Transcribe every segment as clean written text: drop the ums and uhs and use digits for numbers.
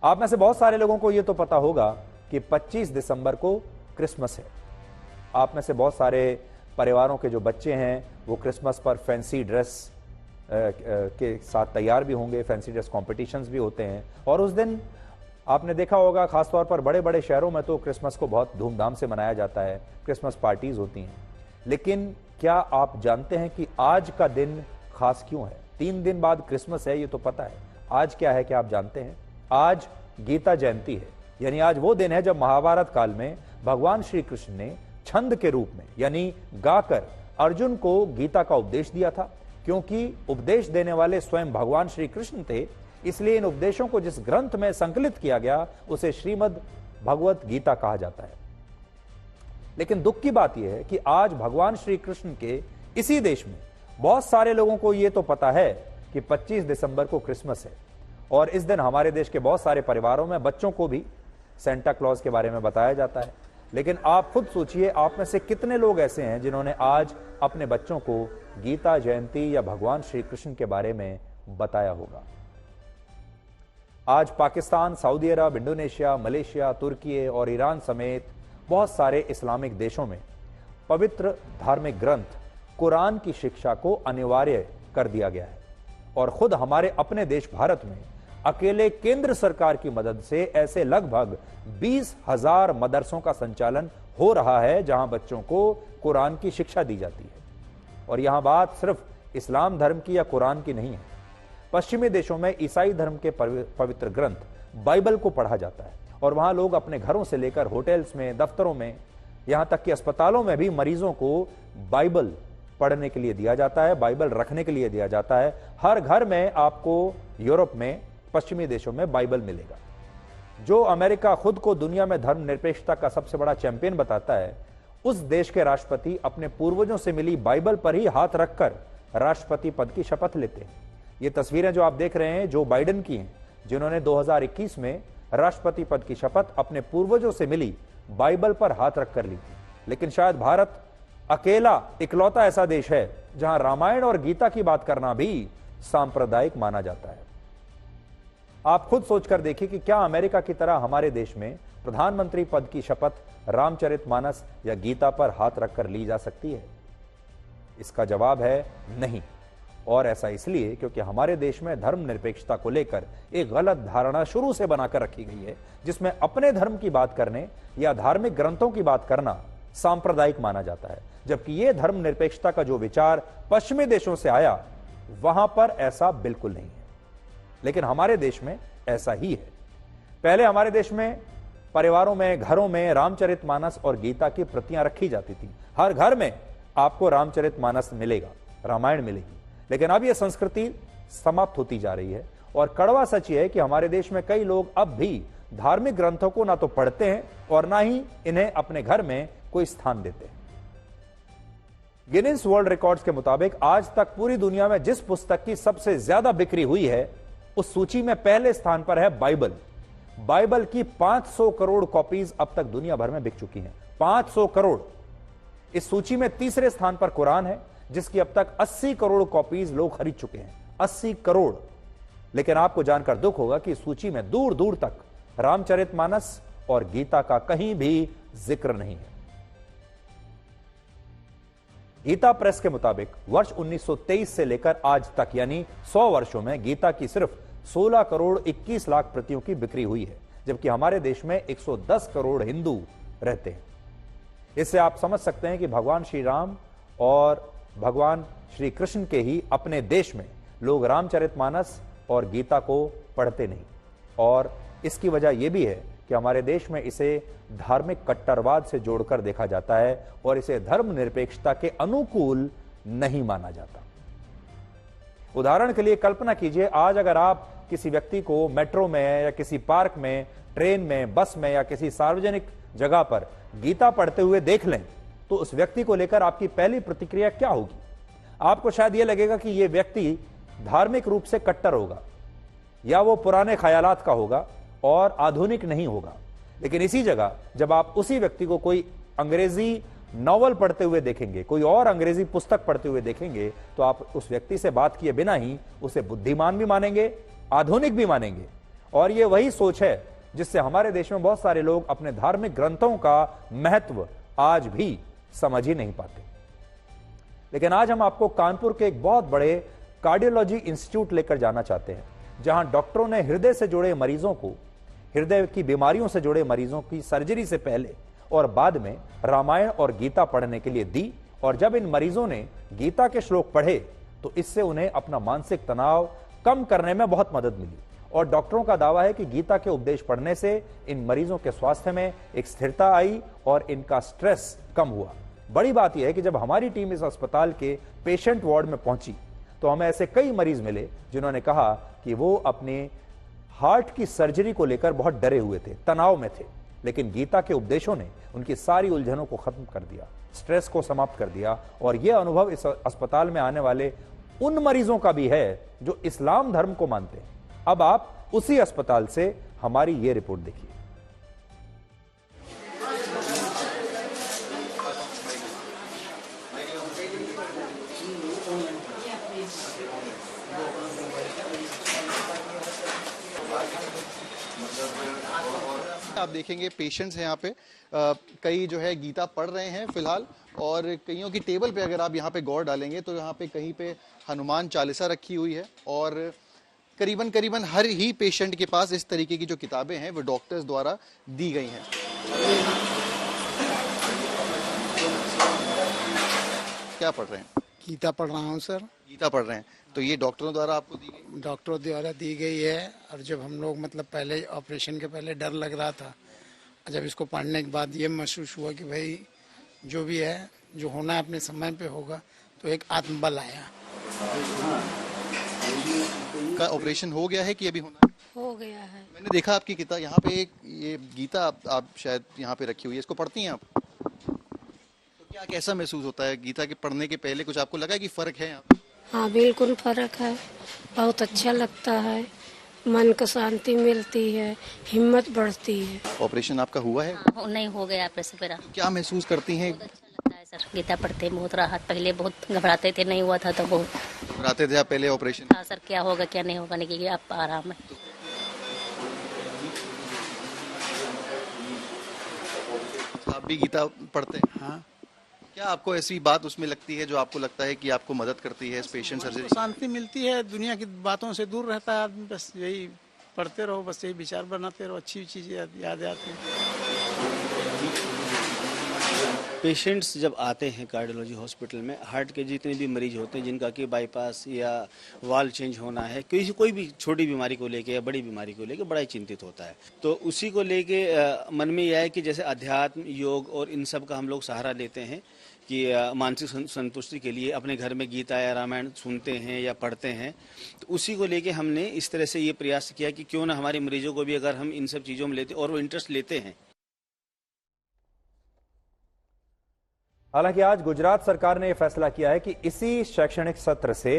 आप में से बहुत सारे लोगों को यह तो पता होगा कि 25 दिसंबर को क्रिसमस है। आप में से बहुत सारे परिवारों के जो बच्चे हैं वो क्रिसमस पर फैंसी ड्रेस के साथ तैयार भी होंगे, फैंसी ड्रेस कॉम्पिटिशन्स भी होते हैं। और उस दिन आपने देखा होगा खासतौर पर बड़े बड़े शहरों में तो क्रिसमस को बहुत धूमधाम से मनाया जाता है, क्रिसमस पार्टीज होती हैं। लेकिन क्या आप जानते हैं कि आज का दिन खास क्यों है? 3 दिन बाद क्रिसमस है, ये तो पता है। आज क्या है, क्या आप जानते हैं? आज गीता जयंती है, यानी आज वो दिन है जब महाभारत काल में भगवान श्री कृष्ण ने छंद के रूप में यानी गाकर अर्जुन को गीता का उपदेश दिया था। क्योंकि उपदेश देने वाले स्वयं भगवान श्री कृष्ण थे, इसलिए इन उपदेशों को जिस ग्रंथ में संकलित किया गया उसे श्रीमद् भगवत गीता कहा जाता है। लेकिन दुख की बात यह है कि आज भगवान श्री कृष्ण के इसी देश में बहुत सारे लोगों को यह तो पता है कि 25 दिसंबर को क्रिसमस है, और इस दिन हमारे देश के बहुत सारे परिवारों में बच्चों को भी सेंटा क्लॉज के बारे में बताया जाता है। लेकिन आप खुद सोचिए, आप में से कितने लोग ऐसे हैं जिन्होंने आज अपने बच्चों को गीता जयंती या भगवान श्री कृष्ण के बारे में बताया होगा? आज पाकिस्तान, सऊदी अरब, इंडोनेशिया, मलेशिया, तुर्की और ईरान समेत बहुत सारे इस्लामिक देशों में पवित्र धार्मिक ग्रंथ कुरान की शिक्षा को अनिवार्य कर दिया गया है। और खुद हमारे अपने देश भारत में अकेले केंद्र सरकार की मदद से ऐसे लगभग 20,000 मदरसों का संचालन हो रहा है जहां बच्चों को कुरान की शिक्षा दी जाती है। और यहां बात सिर्फ इस्लाम धर्म की या कुरान की नहीं है। पश्चिमी देशों में ईसाई धर्म के पवित्र ग्रंथ बाइबल को पढ़ा जाता है, और वहां लोग अपने घरों से लेकर होटल्स में, दफ्तरों में, यहां तक कि अस्पतालों में भी मरीजों को बाइबल पढ़ने के लिए दिया जाता है, बाइबल रखने के लिए दिया जाता है। हर घर में आपको यूरोप में, पश्चिमी देशों में बाइबल मिलेगा। जो अमेरिका खुद को दुनिया में धर्मनिरपेक्षता का सबसे बड़ा चैंपियन बताता है, उस देश के राष्ट्रपति अपने पूर्वजों से मिली बाइबल पर ही हाथ रखकर राष्ट्रपति पद की शपथ लेते हैं। ये तस्वीरें जो आप देख रहे हैं जो बाइडेन की हैं, जिन्होंने 2021 में राष्ट्रपति पद की शपथ अपने पूर्वजों से मिली बाइबल पर हाथ रखकर ली थी। लेकिन शायद भारत अकेला इकलौता ऐसा देश है जहां रामायण और गीता की बात करना भी सांप्रदायिक माना जाता है। आप खुद सोचकर देखिए कि क्या अमेरिका की तरह हमारे देश में प्रधानमंत्री पद की शपथ रामचरितमानस या गीता पर हाथ रखकर ली जा सकती है? इसका जवाब है नहीं। और ऐसा इसलिए क्योंकि हमारे देश में धर्मनिरपेक्षता को लेकर एक गलत धारणा शुरू से बनाकर रखी गई है, जिसमें अपने धर्म की बात करने या धार्मिक ग्रंथों की बात करना सांप्रदायिक माना जाता है। जबकि यह धर्मनिरपेक्षता का जो विचार पश्चिमी देशों से आया, वहां पर ऐसा बिल्कुल नहीं है। लेकिन हमारे देश में ऐसा ही है। पहले हमारे देश में परिवारों में, घरों में रामचरितमानस और गीता की प्रतियां रखी जाती थी। हर घर में आपको रामचरितमानस मिलेगा, रामायण मिलेगी। लेकिन अब यह संस्कृति समाप्त होती जा रही है, और कड़वा सच यह है कि हमारे देश में कई लोग अब भी धार्मिक ग्रंथों को ना तो पढ़ते हैं और ना ही इन्हें अपने घर में कोई स्थान देते हैं। गिनीज वर्ल्ड रिकॉर्ड्स के मुताबिक आज तक पूरी दुनिया में जिस पुस्तक की सबसे ज्यादा बिक्री हुई है, उस सूची में पहले स्थान पर है बाइबल। बाइबल की 500 करोड़ कॉपीज अब तक दुनिया भर में बिक चुकी हैं। 500 करोड़। इस सूची में तीसरे स्थान पर कुरान है, जिसकी अब तक 80 करोड़ कॉपीज लोग खरीद चुके हैं। 80 करोड़। लेकिन आपको जानकर दुख होगा कि इस सूची में दूर दूर तक रामचरितमानस और गीता का कहीं भी जिक्र नहीं है। गीता प्रेस के मुताबिक वर्ष 1923 से लेकर आज तक यानी 100 वर्षों में गीता की सिर्फ 16 करोड़ 21 लाख प्रतियों की बिक्री हुई है, जबकि हमारे देश में 110 करोड़ हिंदू रहते हैं। इससे आप समझ सकते हैं कि भगवान श्री राम और भगवान श्री कृष्ण के ही अपने देश में लोग रामचरितमानस और गीता को पढ़ते नहीं। और इसकी वजह यह भी है कि हमारे देश में इसे धार्मिक कट्टरवाद से जोड़कर देखा जाता है और इसे धर्मनिरपेक्षता के अनुकूल नहीं माना जाता। उदाहरण के लिए कल्पना कीजिए, आज अगर आप किसी व्यक्ति को मेट्रो में या किसी पार्क में, ट्रेन में, बस में या किसी सार्वजनिक जगह पर गीता पढ़ते हुए देख लें, तो उस व्यक्ति को लेकर आपकी पहली प्रतिक्रिया क्या होगी? आपको शायद यह लगेगा कि यह व्यक्ति धार्मिक रूप से कट्टर होगा, या वो पुराने ख्यालात का होगा और आधुनिक नहीं होगा। लेकिन इसी जगह जब आप उसी व्यक्ति को कोई अंग्रेजी नॉवल पढ़ते हुए देखेंगे, कोई और अंग्रेजी पुस्तक पढ़ते हुए देखेंगे, तो आप उस व्यक्ति से बात किए बिना ही उसे बुद्धिमान भी मानेंगे, आधुनिक भी मानेंगे। और ये वही सोच है जिससे हमारे देश में बहुत सारे लोग अपने धार्मिक ग्रंथों का महत्व आज भी समझ ही नहीं पाते। लेकिन आज हम आपको कानपुर के एक बहुत बड़े कार्डियोलॉजी इंस्टीट्यूट लेकर जाना चाहते हैं, जहां डॉक्टरों ने हृदय से जुड़े मरीजों को, हृदय की बीमारियों से जुड़े मरीजों की सर्जरी से पहले और बाद में रामायण और गीता पढ़ने के लिए दी। और जब इन मरीजों ने गीता के श्लोक पढ़े तो इससे उन्हें अपना मानसिक तनाव कम करने में बहुत मदद मिली। और डॉक्टरों का दावा है कि गीता के उपदेश पढ़ने से इन मरीजों के स्वास्थ्य में एक स्थिरता आई और इनका स्ट्रेस कम हुआ। बड़ी बात यह है कि जब हमारी टीम इस अस्पताल के पेशेंट वार्ड में पहुंची तो हमें ऐसे कई मरीज मिले जिन्होंने कहा कि वो अपने हार्ट की सर्जरी को लेकर बहुत डरे हुए थे, तनाव में थे, लेकिन गीता के उपदेशों ने उनकी सारी उलझनों को खत्म कर दिया, स्ट्रेस को समाप्त कर दिया। और यह अनुभव इस अस्पताल में आने वाले उन मरीजों का भी है जो इस्लाम धर्म को मानते हैं। अब आप उसी अस्पताल से हमारी ये रिपोर्ट देखिए। आप देखेंगे पेशेंट्स हैं यहाँ पे, कई जो है गीता पढ़ रहे हैं फिलहाल, और कईयों की टेबल पे अगर आप यहाँ पे गौर डालेंगे तो यहाँ पे कहीं पे हनुमान चालीसा रखी हुई है। और करीबन हर ही पेशेंट के पास इस तरीके की जो किताबें हैं वो डॉक्टर्स द्वारा दी गई हैं। क्या पढ़ रहे हैं? गीता पढ़ रहा हूँ सर। गीता पढ़ रहे हैं, तो ये डॉक्टरों द्वारा आपको दी गई? डॉक्टरों द्वारा दी गई है। और जब हम लोग मतलब पहले ऑपरेशन के पहले डर लग रहा था, जब इसको पढ़ने के बाद ये महसूस हुआ कि भाई जो भी है, जो होना है अपने समय पे होगा, तो एक आत्मबल आया। का ऑपरेशन हो गया है कि अभी होना है? हो गया है। मैंने देखा आपकी किताब यहाँ पे, एक ये गीता आप शायद यहाँ पे रखी हुई है, इसको पढ़ती हैं आप? तो क्या कैसा महसूस होता है गीता के पढ़ने के पहले? कुछ आपको लगा कि फर्क है यहाँ पे? हाँ बिल्कुल फर्क है, बहुत अच्छा लगता है, मन को शांति मिलती है, हिम्मत बढ़ती है। ऑपरेशन आपका हुआ है? हाँ, नहीं हो गया ऑपरेशन मेरा। क्या महसूस करती हैं? बहुत अच्छा लगता है सर, गीता पढ़ते बहुत राहत। पहले बहुत घबराते थे, नहीं हुआ था तो बहुत घबराते थे आप पहले ऑपरेशन? हाँ सर, क्या होगा क्या नहीं होगा, नहीं आप आराम है। आप भी गीता पढ़ते हैं? हाँ। क्या आपको ऐसी बात उसमें लगती है जो आपको लगता है कि आपको मदद करती है इस पेशेंट सर्जरी? शांति मिलती है, दुनिया की बातों से दूर रहता है आदमी। बस यही पढ़ते रहो, बस यही विचार बनाते रहो, अच्छी चीजें याद आती हैं। पेशेंट्स जब आते हैं कार्डियोलॉजी हॉस्पिटल में, हार्ट के जितने भी मरीज होते हैं जिनका कि बाईपास या वाल्व चेंज होना है, कोई भी छोटी बीमारी को लेके या बड़ी बीमारी को लेके बड़ा ही चिंतित होता है। तो उसी को लेके मन में यह है कि जैसे अध्यात्म, योग और इन सब का हम लोग सहारा लेते हैं कि मानसिक संतुष्टि के लिए अपने घर में गीता या रामायण सुनते हैं या पढ़ते हैं। तो उसी को लेके हमने इस तरह से ये प्रयास किया कि क्यों ना हमारे मरीजों को भी अगर हम इन सब चीज़ों में लेते और वो इंटरेस्ट लेते हैं। हालांकि आज गुजरात सरकार ने यह फैसला किया है कि इसी शैक्षणिक सत्र से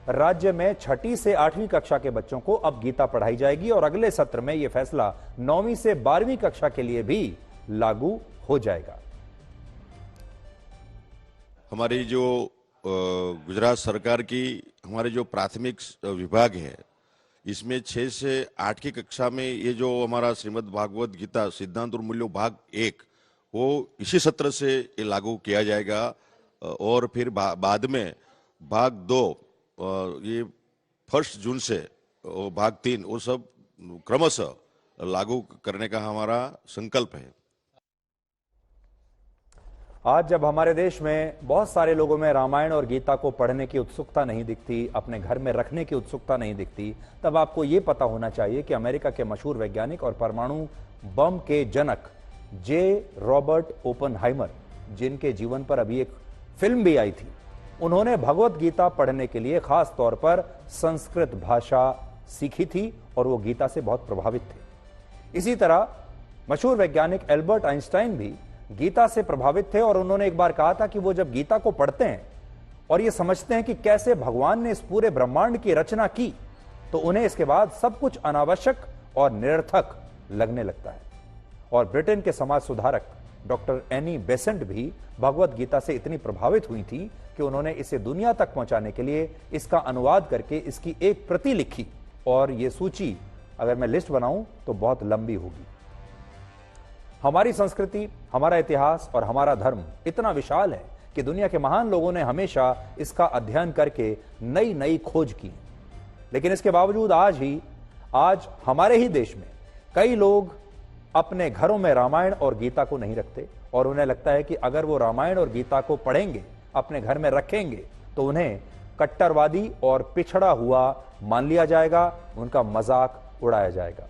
राज्य में 6ठी से 8वीं कक्षा के बच्चों को अब गीता पढ़ाई जाएगी और अगले सत्र में यह फैसला 9वीं से 12वीं कक्षा के लिए भी लागू हो जाएगा। हमारी जो गुजरात सरकार की हमारे जो प्राथमिक विभाग है, इसमें 6 से 8 की कक्षा में ये जो हमारा श्रीमद् भागवत गीता सिद्धांत और मूल्यों भाग 1 वो इसी सत्र से ये लागू किया जाएगा। और फिर बाद में भाग 2 ये 1 जून से भाग 3 वो सब क्रमशः लागू करने का हमारा संकल्प है। आज जब हमारे देश में बहुत सारे लोगों में रामायण और गीता को पढ़ने की उत्सुकता नहीं दिखती, अपने घर में रखने की उत्सुकता नहीं दिखती, तब आपको ये पता होना चाहिए कि अमेरिका के मशहूर वैज्ञानिक और परमाणु बम के जनक जे रॉबर्ट ओपनहाइमर, जिनके जीवन पर अभी एक फिल्म भी आई थी, उन्होंने भगवत गीता पढ़ने के लिए खास तौर पर संस्कृत भाषा सीखी थी और वो गीता से बहुत प्रभावित थे। इसी तरह मशहूर वैज्ञानिक एल्बर्ट आइंस्टाइन भी गीता से प्रभावित थे और उन्होंने एक बार कहा था कि वो जब गीता को पढ़ते हैं और ये समझते हैं कि कैसे भगवान ने इस पूरे ब्रह्मांड की रचना की, तो उन्हें इसके बाद सब कुछ अनावश्यक और निरर्थक लगने लगता है। और ब्रिटेन के समाज सुधारक डॉक्टर एनी बेसेंट भी भगवत गीता से इतनी प्रभावित हुई थी कि उन्होंने इसे दुनिया तक पहुंचाने के लिए इसका अनुवाद करके इसकी एक प्रति लिखी और ये सूची अगर मैं लिस्ट बनाऊं तो बहुत लंबी होगी। हमारी संस्कृति, हमारा इतिहास और हमारा धर्म इतना विशाल है कि दुनिया के महान लोगों ने हमेशा इसका अध्ययन करके नई नई खोज की। लेकिन इसके बावजूद आज हमारे ही देश में कई लोग अपने घरों में रामायण और गीता को नहीं रखते और उन्हें लगता है कि अगर वो रामायण और गीता को पढ़ेंगे, अपने घर में रखेंगे, तो उन्हें कट्टरवादी और पिछड़ा हुआ मान लिया जाएगा, उनका मजाक उड़ाया जाएगा।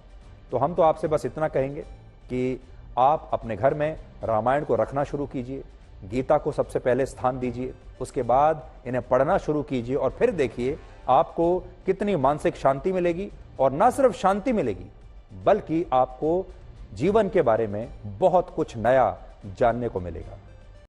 तो हम तो आपसे बस इतना कहेंगे कि आप अपने घर में रामायण को रखना शुरू कीजिए, गीता को सबसे पहले स्थान दीजिए, उसके बाद इन्हें पढ़ना शुरू कीजिए और फिर देखिए आपको कितनी मानसिक शांति मिलेगी। और ना सिर्फ शांति मिलेगी बल्कि आपको जीवन के बारे में बहुत कुछ नया जानने को मिलेगा।